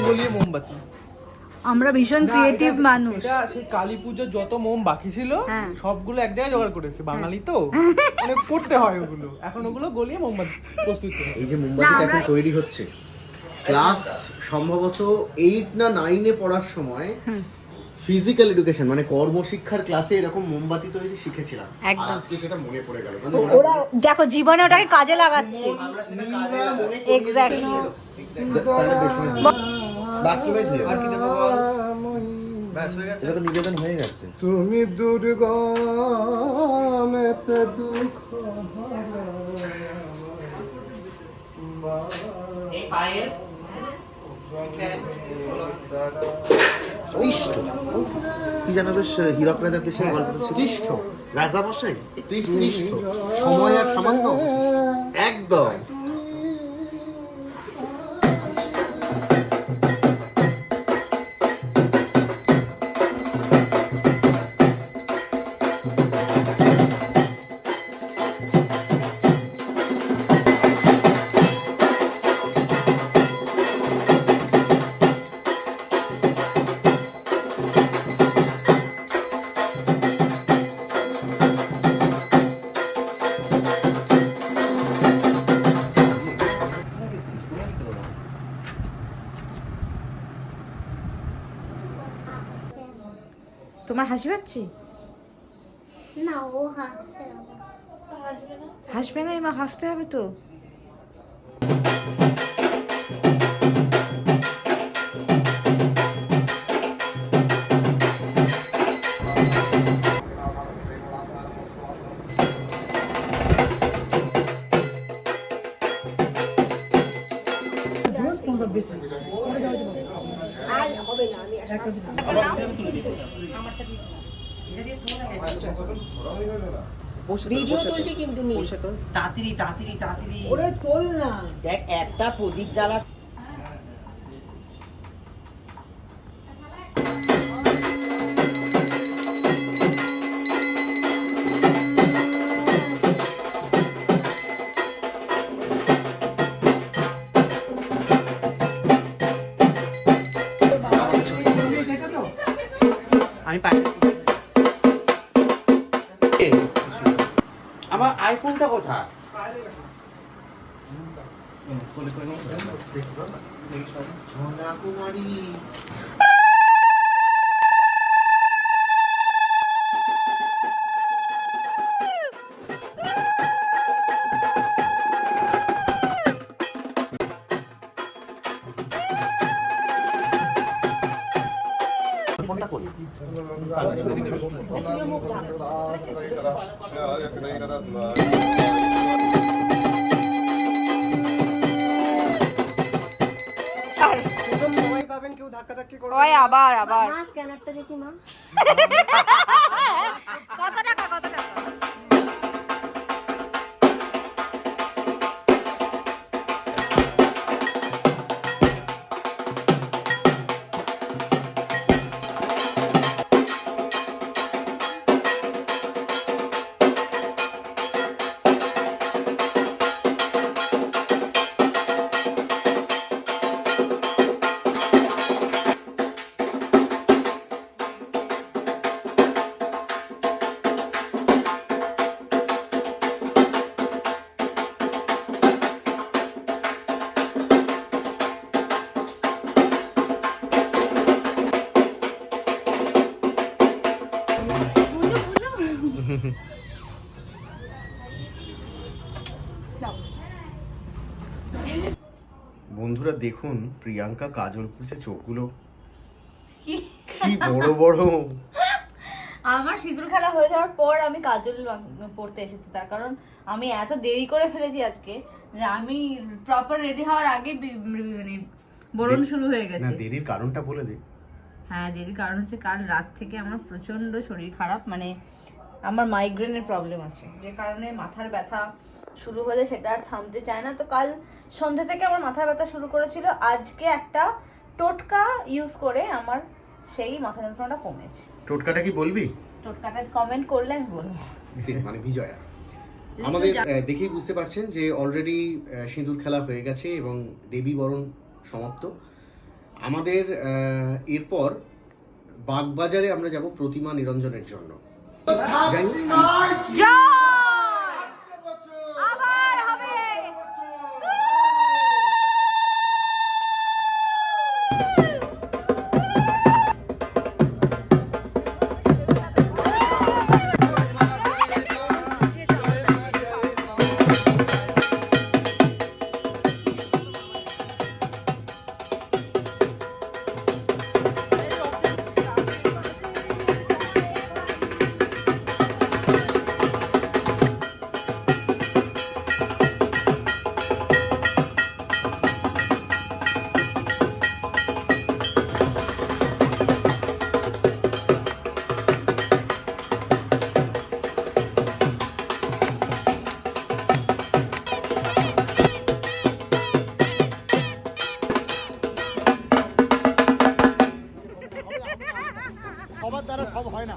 গলিয়ে মোমবাতি। আমরা ভীষণ ক্রিয়েটিভ মানুষ। এটা সেই কালী পুজোর যত মোম বাকি ছিল সবগুলো এক জায়গায় জোগাড় করেছে, বাঙালি তো মানে করতে হয় ওগুলো, এখন ওগুলো গলিয়ে মোমবাতি প্রস্তুত করে। এই যে মোমবাতিটা এখন তৈরি হচ্ছে, ক্লাস সম্ভবত 8 না 9 এ পড়ার সময় ফিজিক্যাল এডুকেশন মানে কর্মশিক্ষার ক্লাসে এরকম মোমবাতি তৈরি শিখেছিলাম। আর আজকে সেটা মনে পড়ে গেল। ওরা দেখো জীবনে ওটাকে কাজে লাগাচ্ছে। এক্স্যাক্টলি। বাথরুমে ধুয়ে আর কি দেবো বল? ব্যাস হয়ে গেছে, এটা তো নিবেদন হয়ে গেছে। তুমি দুর্গমেতে দুঃখ এই পায়ের তিষ্ঠ কি জানো বেশ হীরক রাজার দেশের গল্প ছিল। তিষ্ঠ রাজামশাই তিষ্ঠ সময় আর সামান্য একদম। তোমার হাসি পাচ্ছে না, ও হাসছে আবার। হাসবে না মা, হাসতে হবে তো। আর হবে না, আমি ভিডিও তুলবি কিন্তু নি। তাড়াতাড়ি তাড়াতাড়ি তাড়াতাড়ি ওরে তোল না। দেখ একটা প্রদীপ জ্বালা। আমি পাই আমার আইফোনটা কোথায়? ওই আবার আবার মা স্ক্যানারটা দেখি মা। কত টাকা কত টাকা? বন্ধুরা দেখুন প্রিয়াঙ্কা কাজল পড়ছে, চোখগুলো কি বড় বড়। আমার সিঁদুর খেলা হয়ে যাওয়ার পর আমি কাজল পড়তে এসেছি, তার কারণ আমি এত দেরি করে ফেলেছি আজকে যে আমি প্রপার রেডি হওয়ার আগে মানে বরণ শুরু হয়ে গেছে। না দেরির কারণটা বলে দে। হ্যাঁ, দেরির কারণ হচ্ছে কাল রাত থেকে আমার প্রচন্ড শরীর খারাপ, মানে আমার মাইগ্রেনের প্রবলেম আছে, যে কারণে মাথার ব্যথা শুরু হলে সেটা আর থামতে চায় না। তো কাল সন্ধ্যে থেকে আমার মাথার ব্যথা শুরু করেছিল, আজকে একটা টোটকা ইউজ করে আমার সেই মাথা যন্ত্রণাটা কমেছে। টোটকাটা কি বলবি? টোটকাটা কমেন্ট করলে আমি বলবো। মানে বিজয়া আমাদের দেখেই বুঝতে পারছেন যে অলরেডি সিঁদুর খেলা হয়ে গেছে এবং দেবী বরণ সমাপ্ত। আমাদের এরপর বাগবাজারে আমরা যাব প্রতিমা নিরঞ্জনের জন্য। যাই হোক, জয়! আবার হবে। সবার দ্বারা সব হয় না।